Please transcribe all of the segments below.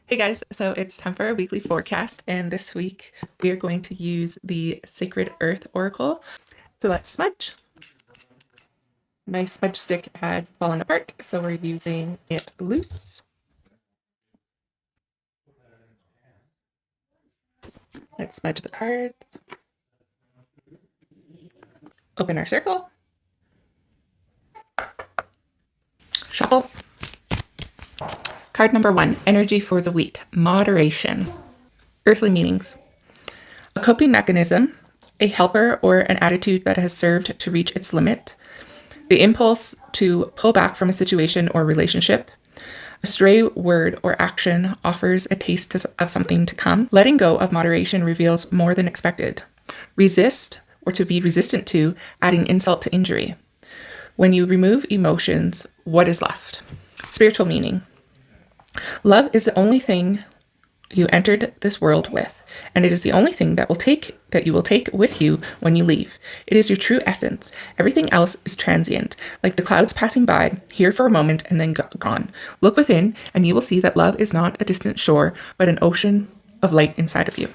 Hey guys, so it's time for our weekly forecast, and this week we are going to use the Sacred Earth Oracle. So let's smudge. My smudge stick had fallen apart, so we're using it loose. Let's smudge the cards. Open our circle. Shuffle. Card number 1, energy for the week, moderation. Earthly meanings. A coping mechanism, a helper or an attitude that has served to reach its limit. The impulse to pull back from a situation or relationship. A stray word or action offers a taste of something to come. Letting go of moderation reveals more than expected. Resist, or to be resistant to, adding insult to injury. When you remove emotions, what is left? Spiritual meaning. Love is the only thing you entered this world with, and it is the only thing that you will take with you when you leave. It is your true essence. Everything else is transient, like the clouds passing by, here for a moment and then gone. Look within, and you will see that love is not a distant shore, but an ocean of light inside of you.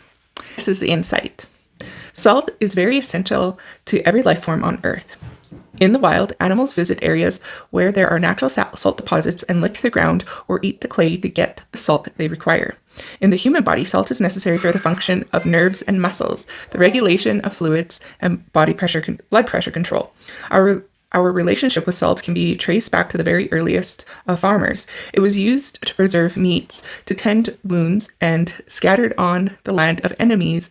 This is the insight. Salt is very essential to every life form on Earth. In the wild, animals visit areas where there are natural salt deposits and lick the ground or eat the clay to get the salt they require. In the human body, salt is necessary for the function of nerves and muscles, the regulation of fluids, and blood pressure control. Our relationship with salt can be traced back to the very earliest of farmers. It was used to preserve meats, to tend wounds, and scattered on the land of enemies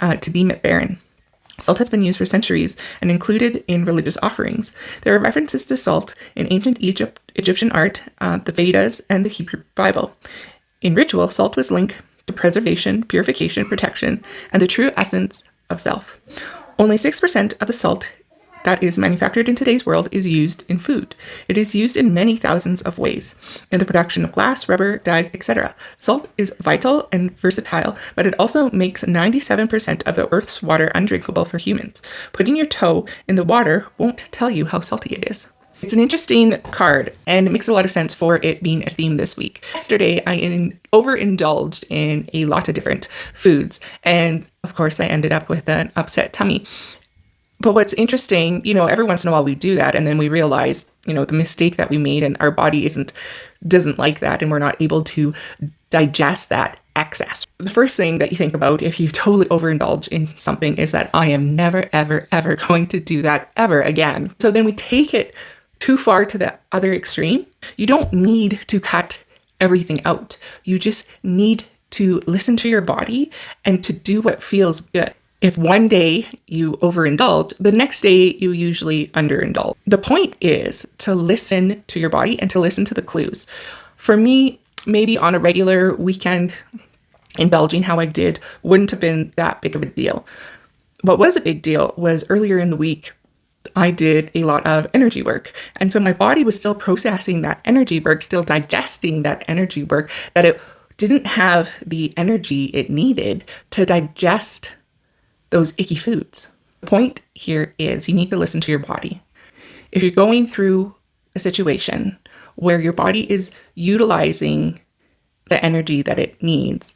to deem it barren. Salt has been used for centuries and included in religious offerings. There are references to salt in ancient Egyptian art, the Vedas, and the Hebrew Bible. In ritual, salt was linked to preservation, purification, protection, and the true essence of self. Only 6% of the salt that is manufactured in today's world is used in food. It is used in many thousands of ways, in the production of glass, rubber, dyes, etc. Salt is vital and versatile, but it also makes 97% of the Earth's water undrinkable for humans. Putting your toe in the water won't tell you how salty it is. It's an interesting card, and it makes a lot of sense for it being a theme this week. Yesterday, I overindulged in a lot of different foods, and of course, I ended up with an upset tummy. But what's interesting, every once in a while we do that, and then we realize, the mistake that we made, and our body doesn't like that, and we're not able to digest that excess. The first thing that you think about if you totally overindulge in something is that I am never, ever, ever going to do that ever again. So then we take it too far to the other extreme. You don't need to cut everything out. You just need to listen to your body and to do what feels good. If one day you overindulge, the next day you usually underindulge. The point is to listen to your body and to listen to the clues. For me, maybe on a regular weekend, indulging how I did wouldn't have been that big of a deal. What was a big deal was earlier in the week, I did a lot of energy work. And so my body was still processing that energy work, still digesting that energy work, that it didn't have the energy it needed to digest those icky foods. The point here is you need to listen to your body. If you're going through a situation where your body is utilizing the energy that it needs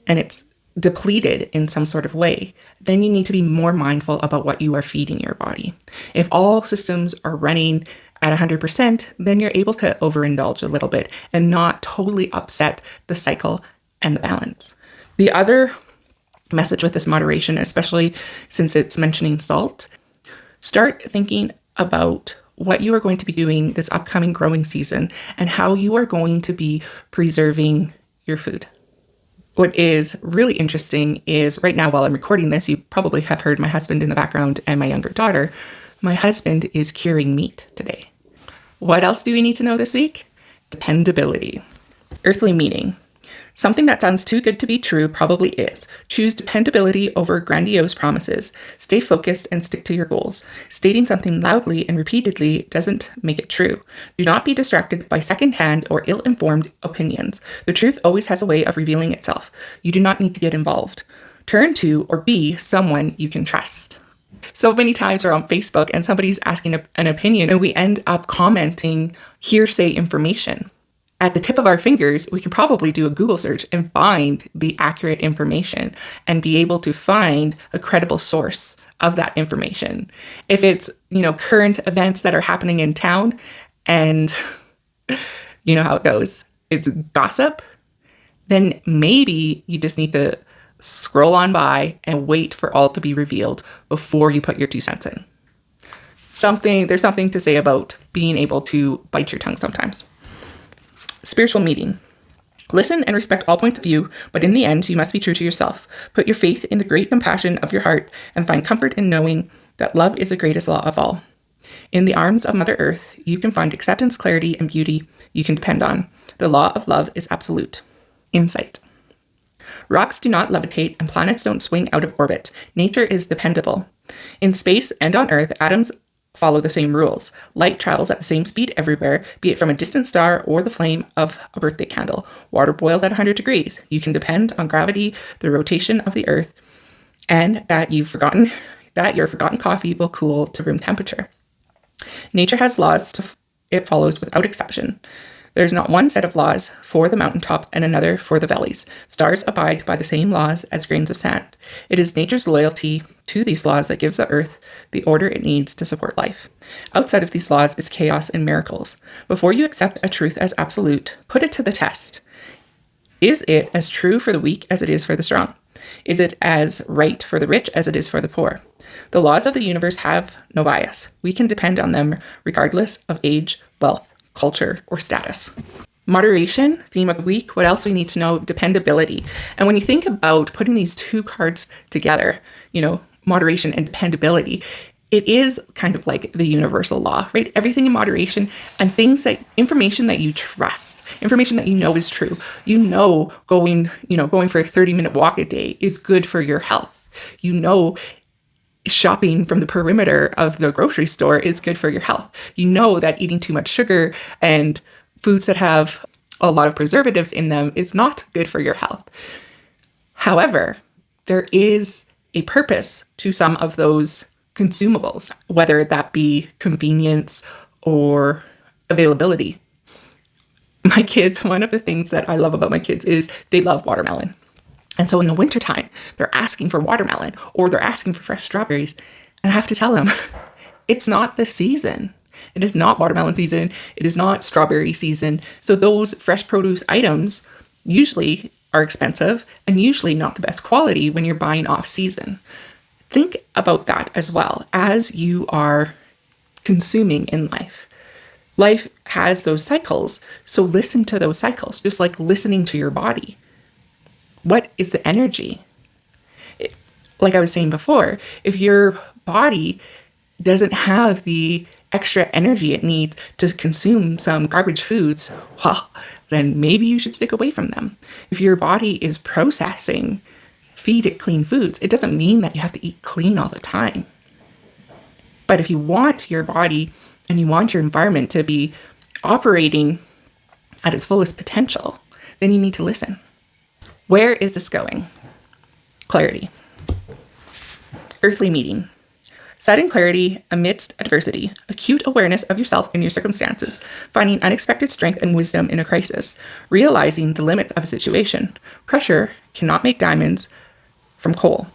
and it's depleted in some sort of way, then you need to be more mindful about what you are feeding your body. If all systems are running at 100%, then you're able to overindulge a little bit and not totally upset the cycle and the balance. The other message with this moderation, especially since it's mentioning salt, start thinking about what you are going to be doing this upcoming growing season and how you are going to be preserving your food. What is really interesting is right now, while I'm recording this, you probably have heard my husband in the background and my younger daughter. My husband is curing meat today. What else do we need to know this week? Dependability. Earthly meaning. Something that sounds too good to be true probably is. Choose dependability over grandiose promises. Stay focused and stick to your goals. Stating something loudly and repeatedly doesn't make it true. Do not be distracted by secondhand or ill-informed opinions. The truth always has a way of revealing itself. You do not need to get involved. Turn to or be someone you can trust. So many times we're on Facebook and somebody's asking an opinion and we end up commenting hearsay information. at the tip of our fingers, we can probably do a Google search and find the accurate information and be able to find a credible source of that information. If it's, current events that are happening in town and you know how it goes, it's gossip, then maybe you just need to scroll on by and wait for all to be revealed before you put your 2 cents in. There's something to say about being able to bite your tongue sometimes. Spiritual meeting. Listen and respect all points of view, but in the end, you must be true to yourself. Put your faith in the great compassion of your heart and find comfort in knowing that love is the greatest law of all. In the arms of Mother Earth, you can find acceptance, clarity, and beauty you can depend on. The law of love is absolute. Insight. Rocks do not levitate and planets don't swing out of orbit. Nature is dependable. In space and on Earth, atoms follow the same rules. Light travels at the same speed everywhere, be it from a distant star or the flame of a birthday candle. Water boils at 100 degrees. You can depend on gravity, the rotation of the Earth, and that your forgotten coffee will cool to room temperature. Nature has laws it follows without exception. There's not one set of laws for the mountaintops and another for the valleys. Stars abide by the same laws as grains of sand. It is nature's loyalty to these laws that gives the earth the order it needs to support life. Outside of these laws is chaos and miracles. Before you accept a truth as absolute, put it to the test. Is it as true for the weak as it is for the strong? Is it as right for the rich as it is for the poor? The laws of the universe have no bias. We can depend on them regardless of age, wealth, culture, or status. Moderation, theme of the week. What else we need to know? Dependability. And when you think about putting these 2 cards together, moderation and dependability, it is kind of like the universal law, right? Everything in moderation and information that you trust, information that is true. Going for a 30-minute walk a day is good for your health. Shopping from the perimeter of the grocery store is good for your health. That eating too much sugar and foods that have a lot of preservatives in them is not good for your health. However, there is a purpose to some of those consumables, whether that be convenience or availability. My kids, one of the things that I love about my kids is they love watermelon. And so in the wintertime, they're asking for watermelon or they're asking for fresh strawberries. And I have to tell them, it's not the season. It is not watermelon season. It is not strawberry season. So those fresh produce items usually are expensive and usually not the best quality when you're buying off season. Think about that as well as you are consuming in life. Life has those cycles. So listen to those cycles, just like listening to your body. What is the energy? Like I was saying before, if your body doesn't have the extra energy it needs to consume some garbage foods, well, then maybe you should stick away from them. If your body is processing, feed it clean foods. It doesn't mean that you have to eat clean all the time. But if you want your body and you want your environment to be operating at its fullest potential, then you need to listen. Where is this going? Clarity. Earthly meeting. Sudden clarity amidst adversity, acute awareness of yourself and your circumstances, finding unexpected strength and wisdom in a crisis, realizing the limits of a situation. Pressure cannot make diamonds from coal.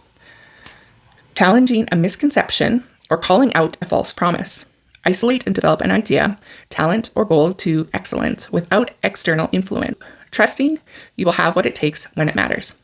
Challenging a misconception or calling out a false promise. Isolate and develop an idea, talent, or goal to excellence without external influence. Trusting you will have what it takes when it matters.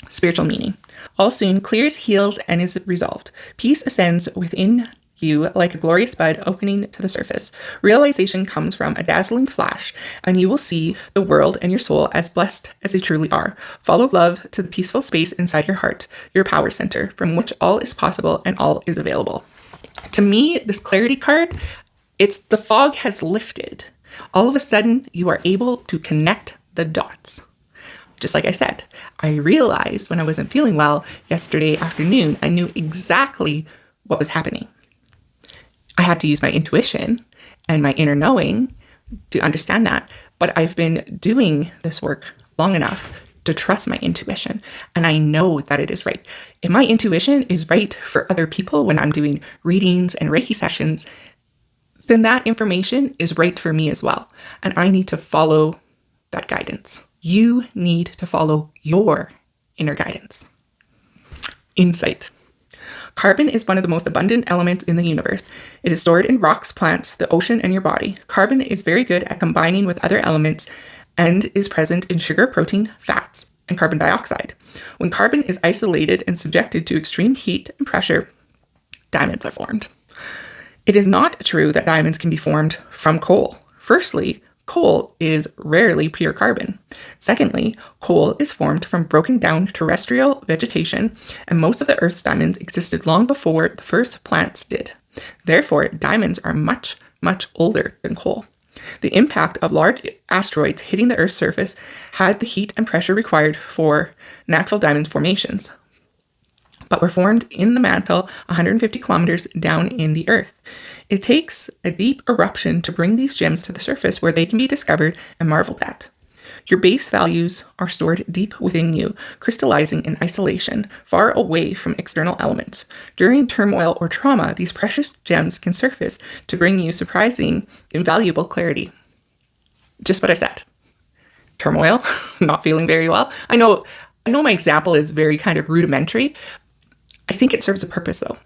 Spiritual meaning. All soon clears, healed, and is resolved. Peace ascends within you like a glorious bud opening to the surface. Realization comes from a dazzling flash, and you will see the world and your soul as blessed as they truly are. Follow love to the peaceful space inside your heart, your power center, from which all is possible and all is available. To me, this clarity card, it's the fog has lifted. All of a sudden, you are able to connect the dots. Just like I said, I realized when I wasn't feeling well yesterday afternoon, I knew exactly what was happening. I had to use my intuition and my inner knowing to understand that. But I've been doing this work long enough to trust my intuition. And I know that it is right. If my intuition is right for other people when I'm doing readings and Reiki sessions, then that information is right for me as well. And I need to follow that guidance. You need to follow your inner guidance. Insight. Carbon is one of the most abundant elements in the universe. It is stored in rocks, plants, the ocean, and your body. Carbon is very good at combining with other elements and is present in sugar, protein, fats, and carbon dioxide. When carbon is isolated and subjected to extreme heat and pressure, diamonds are formed. It is not true that diamonds can be formed from coal. Firstly, coal is rarely pure carbon. Secondly, coal is formed from broken down terrestrial vegetation, and most of the Earth's diamonds existed long before the first plants did. Therefore, diamonds are much, much older than coal. The impact of large asteroids hitting the Earth's surface had the heat and pressure required for natural diamond formations, but were formed in the mantle 150 kilometers down in the Earth. It takes a deep eruption to bring these gems to the surface where they can be discovered and marveled at. Your base values are stored deep within you, crystallizing in isolation, far away from external elements. During turmoil or trauma, these precious gems can surface to bring you surprising, invaluable clarity. Just what I said. Turmoil, not feeling very well. I know my example is very kind of rudimentary. I think it serves a purpose though.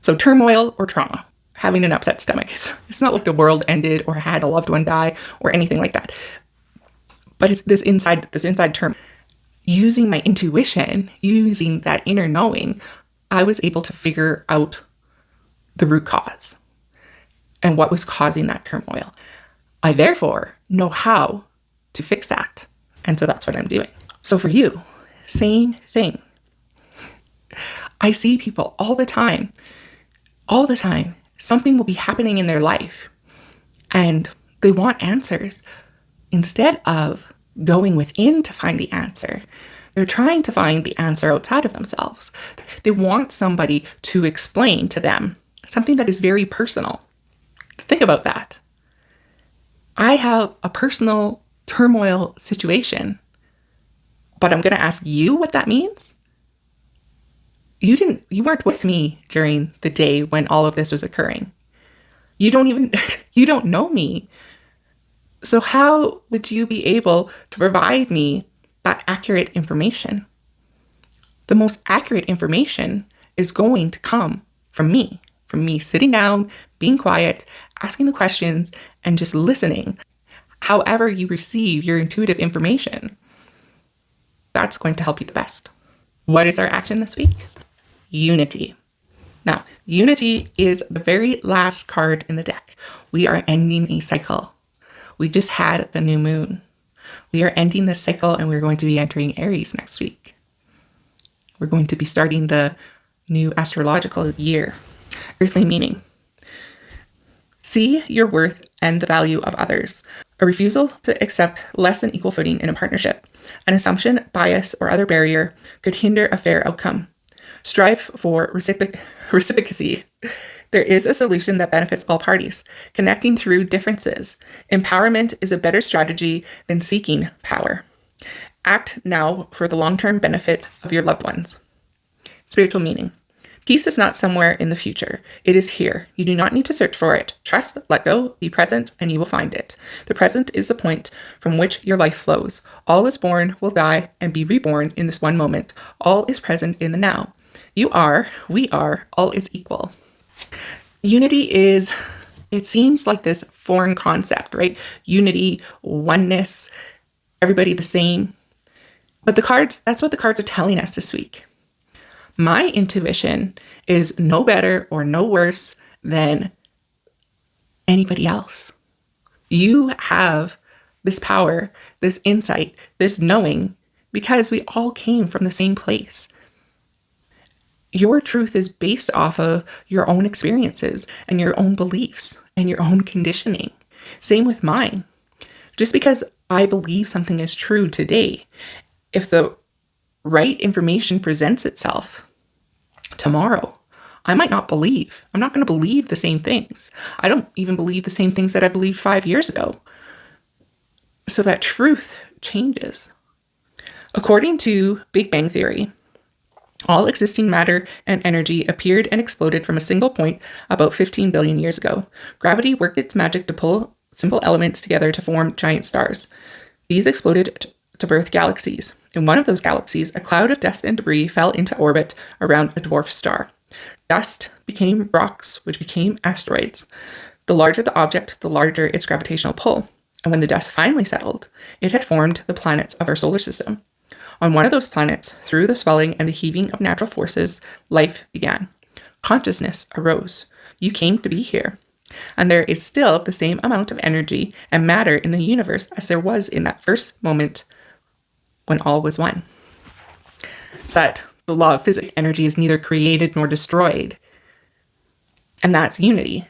So turmoil or trauma, having an upset stomach. It's not like the world ended or had a loved one die or anything like that. But it's this inside term. Using my intuition, using that inner knowing, I was able to figure out the root cause and what was causing that turmoil. I therefore know how to fix that. And so that's what I'm doing. So for you, same thing. I see people all the time. Something will be happening in their life and they want answers. Instead of going within to find the answer, they're trying to find the answer outside of themselves. They want somebody to explain to them something that is very personal. Think about that. I have a personal turmoil situation, but I'm going to ask you what that means. You weren't with me during the day when all of this was occurring. You don't know me. So how would you be able to provide me that accurate information? The most accurate information is going to come from me sitting down, being quiet, asking the questions, and just listening. However you receive your intuitive information, that's going to help you the best. What is our action this week? Unity. Now, unity is the very last card in the deck. We are ending a cycle. We just had the new moon. We are ending this cycle and we're going to be entering Aries next week. We're going to be starting the new astrological year. Earthly meaning. See your worth and the value of others. A refusal to accept less than equal footing in a partnership. An assumption, bias, or other barrier could hinder a fair outcome. Strive for reciprocity. There is a solution that benefits all parties. Connecting through differences. Empowerment is a better strategy than seeking power. Act now for the long-term benefit of your loved ones. Spiritual meaning. Peace is not somewhere in the future. It is here. You do not need to search for it. Trust, let go, be present, and you will find it. The present is the point from which your life flows. All is born, will die, and be reborn in this one moment. All is present in the now. You are, we are, all is equal. Unity is, it seems like this foreign concept, right? Unity, oneness, everybody the same. But that's what the cards are telling us this week. My intuition is no better or no worse than anybody else. You have this power, this insight, this knowing, because we all came from the same place. Your truth is based off of your own experiences and your own beliefs and your own conditioning. Same with mine. Just because I believe something is true today, if the right information presents itself tomorrow, I might not believe. I'm not going to believe the same things. I don't even believe the same things that I believed 5 years ago. So that truth changes. According to Big Bang Theory, All existing matter and energy appeared and exploded from a single point about 15 billion years ago. Gravity worked its magic to pull simple elements together to form giant stars. These exploded to birth galaxies. In one of those galaxies, a cloud of dust and debris fell into orbit around a dwarf star. Dust became rocks, which became asteroids. The larger the object, the larger its gravitational pull. And when the dust finally settled, it had formed the planets of our solar system. On one of those planets, through the swelling and the heaving of natural forces, life began. Consciousness arose. You came to be here. And there is still the same amount of energy and matter in the universe as there was in that first moment when all was one. But the law of physics, energy is neither created nor destroyed. And that's unity.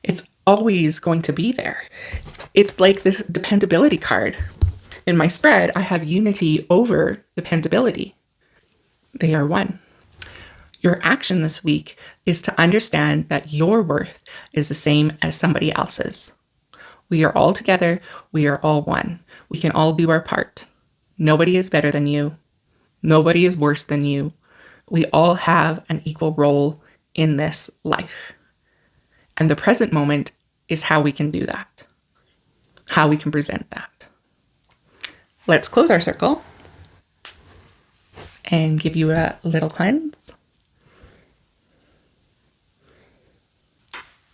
It's always going to be there. It's like this dependability card. In my spread, I have unity over dependability. They are one. Your action this week is to understand that your worth is the same as somebody else's. We are all together. We are all one. We can all do our part. Nobody is better than you. Nobody is worse than you. We all have an equal role in this life. And the present moment is how we can do that, how we can present that. Let's close our circle and give you a little cleanse.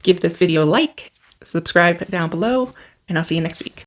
Give this video a like, subscribe down below, and I'll see you next week.